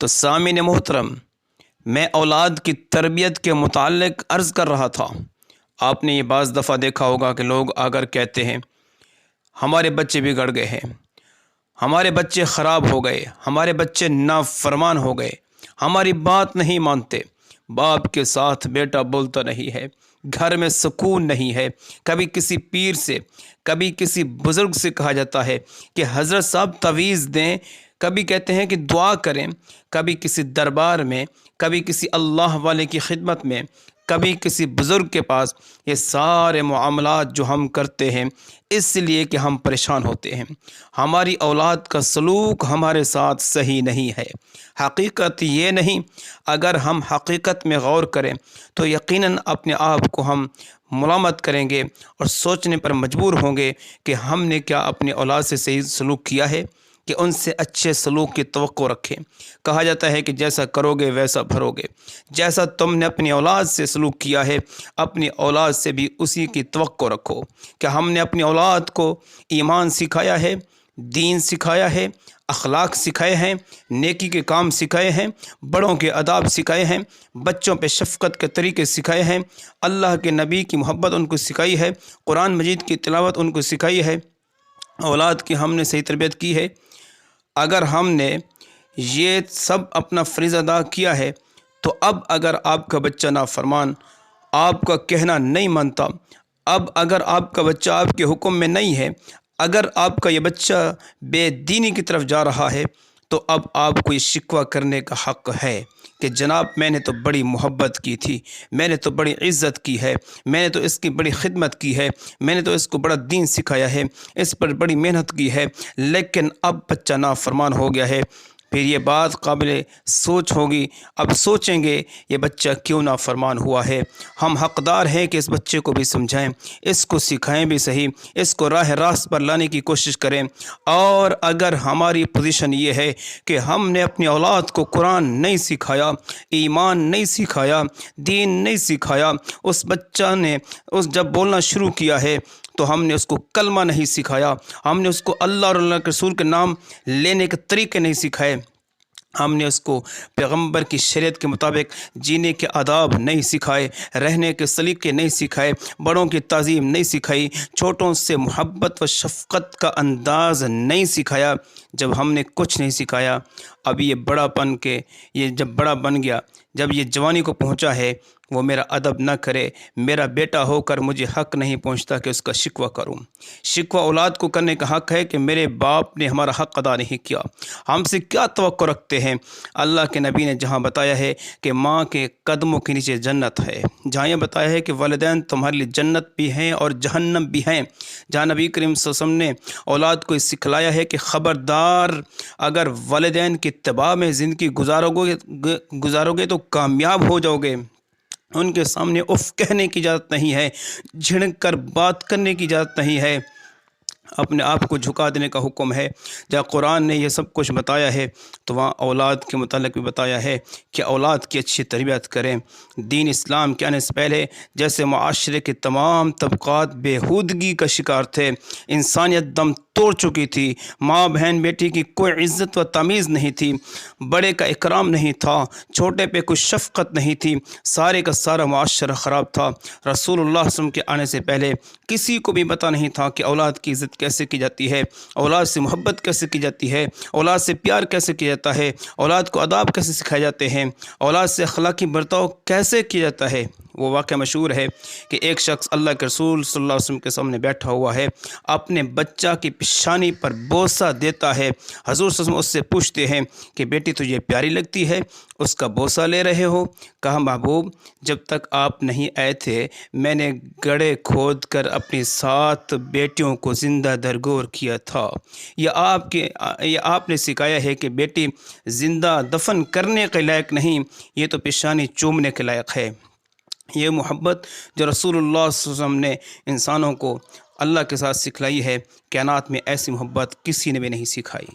تو سامعین محترم، میں اولاد کی تربیت کے متعلق عرض کر رہا تھا۔ آپ نے یہ بعض دفعہ دیکھا ہوگا کہ لوگ اگر کہتے ہیں ہمارے بچے بگڑ گئے ہیں، ہمارے بچے خراب ہو گئے، ہمارے بچے نافرمان ہو گئے، ہماری بات نہیں مانتے، باپ کے ساتھ بیٹا بولتا نہیں ہے، گھر میں سکون نہیں ہے۔ کبھی کسی پیر سے، کبھی کسی بزرگ سے کہا جاتا ہے کہ حضرت صاحب تعویذ دیں، کبھی کہتے ہیں کہ دعا کریں، کبھی کسی دربار میں، کبھی کسی اللہ والے کی خدمت میں، کبھی کسی بزرگ کے پاس۔ یہ سارے معاملات جو ہم کرتے ہیں اس لیے کہ ہم پریشان ہوتے ہیں، ہماری اولاد کا سلوک ہمارے ساتھ صحیح نہیں ہے۔ حقیقت یہ نہیں، اگر ہم حقیقت میں غور کریں تو یقیناً اپنے آپ کو ہم ملامت کریں گے اور سوچنے پر مجبور ہوں گے کہ ہم نے کیا اپنی اولاد سے صحیح سلوک کیا ہے، کہ ان سے اچھے سلوک کی توقع رکھیں۔ کہا جاتا ہے کہ جیسا کرو گے ویسا بھرو گے۔ جیسا تم نے اپنی اولاد سے سلوک کیا ہے، اپنی اولاد سے بھی اسی کی توقع رکھو۔ کہ ہم نے اپنی اولاد کو ایمان سکھایا ہے، دین سکھایا ہے، اخلاق سکھائے ہیں، نیکی کے کام سکھائے ہیں، بڑوں کے آداب سکھائے ہیں، بچوں پہ شفقت کے طریقے سکھائے ہیں، اللہ کے نبی کی محبت ان کو سکھائی ہے، قرآن مجید کی تلاوت ان کو سکھائی ہے، اولاد کی ہم نے صحیح تربیت کی ہے۔ اگر ہم نے یہ سب اپنا فریضہ ادا کیا ہے تو اب اگر آپ کا بچہ نافرمان، آپ کا کہنا نہیں مانتا، اب اگر آپ کا بچہ آپ کے حکم میں نہیں ہے، اگر آپ کا یہ بچہ بے دینی کی طرف جا رہا ہے، تو اب آپ کو یہ شکوہ کرنے کا حق ہے کہ جناب میں نے تو بڑی محبت کی تھی، میں نے تو بڑی عزت کی ہے، میں نے تو اس کی بڑی خدمت کی ہے، میں نے تو اس کو بڑا دین سکھایا ہے، اس پر بڑی محنت کی ہے، لیکن اب بچہ نافرمان ہو گیا ہے۔ پھر یہ بات قابل سوچ ہوگی، اب سوچیں گے یہ بچہ کیوں نافرمان ہوا ہے۔ ہم حقدار ہیں کہ اس بچے کو بھی سمجھائیں، اس کو سکھائیں بھی صحیح، اس کو راہ راست پر لانے کی کوشش کریں۔ اور اگر ہماری پوزیشن یہ ہے کہ ہم نے اپنی اولاد کو قرآن نہیں سکھایا، ایمان نہیں سکھایا، دین نہیں سکھایا، اس بچہ نے جب بولنا شروع کیا ہے تو ہم نے اس کو کلمہ نہیں سکھایا، ہم نے اس کو اللہ اور اللہ کے رسول کے نام لینے کے طریقے نہیں سکھائے، ہم نے اس کو پیغمبر کی شریعت کے مطابق جینے کے آداب نہیں سکھائے، رہنے کے سلیقے نہیں سکھائے، بڑوں کی تعظیم نہیں سکھائی، چھوٹوں سے محبت و شفقت کا انداز نہیں سکھایا۔ جب ہم نے کچھ نہیں سکھایا، اب یہ بڑا پن کے، یہ جب بڑا بن گیا، جب یہ جوانی کو پہنچا ہے، وہ میرا ادب نہ کرے، میرا بیٹا ہو کر مجھے حق نہیں پہنچتا کہ اس کا شکوہ کروں۔ شکوہ اولاد کو کرنے کا حق ہے کہ میرے باپ نے ہمارا حق ادا نہیں کیا، ہم سے کیا توقع رکھتے ہیں۔ اللہ کے نبی نے جہاں بتایا ہے کہ ماں کے قدموں کے نیچے جنت ہے، جہاں یہ بتایا ہے کہ والدین تمہارے لیے جنت بھی ہیں اور جہنم بھی ہیں، جہاں نبی کریم صلی اللہ علیہ وسلم نے اولاد کو سکھلایا ہے کہ خبردار اگر والدین کی اتباع میں زندگی گزارو گے تو کامیاب ہو جاؤ گے۔ ان کے سامنے اف کہنے کی اجازت نہیں ہے، جھڑک کر بات کرنے کی اجازت نہیں ہے، اپنے آپ کو جھکا دینے کا حکم ہے۔ جہاں قرآن نے یہ سب کچھ بتایا ہے تو وہاں اولاد کے متعلق بھی بتایا ہے کہ اولاد کی اچھی تربیت کریں۔ دین اسلام کے آنے سے پہلے جیسے معاشرے کے تمام طبقات بےہودگی کا شکار تھے، انسانیت دم توڑ چکی تھی، ماں بہن بیٹی کی کوئی عزت و تمیز نہیں تھی، بڑے کا اکرام نہیں تھا، چھوٹے پہ کوئی شفقت نہیں تھی، سارے کا سارا معاشرہ خراب تھا۔ رسول اللہ صلی اللہ علیہ وسلم کے آنے سے پہلے کسی کو بھی پتہ نہیں تھا کہ اولاد کی عزت کیسے کی جاتی ہے، اولاد سے محبت کیسے کی جاتی ہے، اولاد سے پیار کیسے کیا جاتا ہے، اولاد کو آداب کیسے سکھائے جاتے ہیں، اولاد سے اخلاقی برتاؤ کیسے کیا جاتا ہے۔ وہ واقعہ مشہور ہے کہ ایک شخص اللہ کے رسول صلی اللہ علیہ وسلم کے سامنے بیٹھا ہوا ہے، اپنے بچہ کی پیشانی پر بوسہ دیتا ہے۔ حضور صلی اللہ علیہ وسلم اس سے پوچھتے ہیں کہ بیٹی تجھے پیاری لگتی ہے، اس کا بوسہ لے رہے ہو؟ کہا محبوب جب تک آپ نہیں آئے تھے میں نے گڑھے کھود کر اپنی 7 بیٹیوں کو زندہ درگور کیا تھا۔ یہ آپ نے سکھایا ہے کہ بیٹی زندہ دفن کرنے کے لائق نہیں، یہ تو پیشانی چومنے کے لائق ہے۔ یہ محبت جو رسول اللہ صلی اللہ علیہ وسلم نے انسانوں کو اللہ کے ساتھ سکھلائی ہے، کائنات میں ایسی محبت کسی نے بھی نہیں سکھائی۔